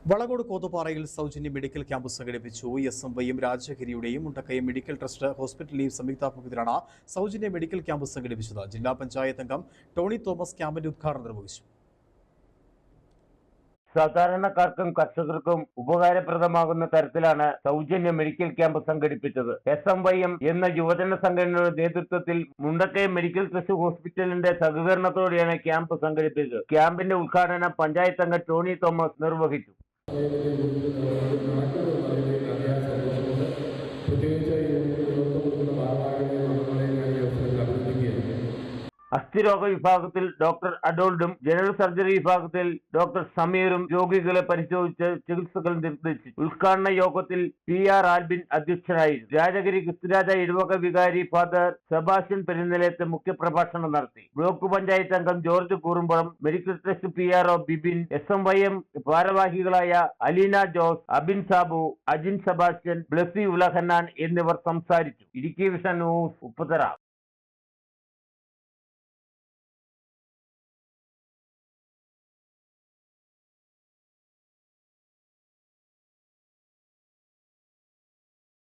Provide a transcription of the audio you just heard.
വളകോട് കോതുപാറയിൽ സൗജന്യ medical camp സംഘടിപ്പിച്ചു. SMYM രാജഗിരിയുടെയും Mundakayam medical trust ഹോസ്പിറ്റലിലെയും സംയുക്താഭിമുഖ്യത്തിലാണ് സൗജന്യ മെഡിക്കൽ ക്യാമ്പ് സംഘടിപ്പിച്ചത്. ജില്ലാ പഞ്ചായത്ത് അംഗം ടോണി തോമസ് ക്യാമ്പിന്റെ ഉദ്ഘാടനം നിർവഹിച്ചു. സാധാരണക്കാർക്കും കർഷകർക്കും ഉപകാരപ്രദമാകുന്ന തരത്തിലാണ് സൗജന്യ മെഡിക്കൽ ക്യാമ്പ് സംഘടിപ്പിച്ചത്. SMYM എന്ന യുവജന സംഘടനയുടെ നേതൃത്വത്തിൽ മുണ്ടക്കയം മെഡിക്കൽ ട്രസ്റ്റ് ഹോസ്പിറ്റലിന്റെ സഹകരണത്തോടെയാണ് ക്യാമ്പ് സംഘടിപ്പിച്ചത്. ക്യാമ്പിന്റെ ഉദ്ഘാടനം പഞ്ചായത്ത് അംഗം ടോണി തോമസ് നിർവഹിച്ചു. അസ്ഥിരോഗ വിഭാഗത്തിൽ ഡോക്ടർ അഡോൾഡും ജനറൽ സർജറി വിഭാഗത്തിൽ ഡോക്ടർ സമീറും രോഗികളെ പരിശോധിച്ച് ചികിത്സകൾ നിർദ്ദേശിച്ചു. ഉദ്ഘാടന യോഗത്തിൽ PR ആൽബിൻ അധ്യക്ഷനായിരുന്നു. രാജഗിരി ക്രിസ്തുരാജ ഇടവക വികാരി ഫാദർ സെബാസ്റ്റ്യൻ പെരുന്നിലത്ത് മുഖ്യപ്രഭാഷണം നടത്തി. ബ്ലോക്ക് പഞ്ചായത്ത് അംഗം George Koorumpuram, medical trust PRO Bibin, SMYM ഭാരവാഹികളായ അലീന ജോസ്, അബിൻ സാബു, അജിൻ സെബാസ്റ്റ്യൻ, ബ്ലസി ഉലഹന്നാൻ എന്നിവർ സംസാരിച്ചു. Idukki vision news Upputhara.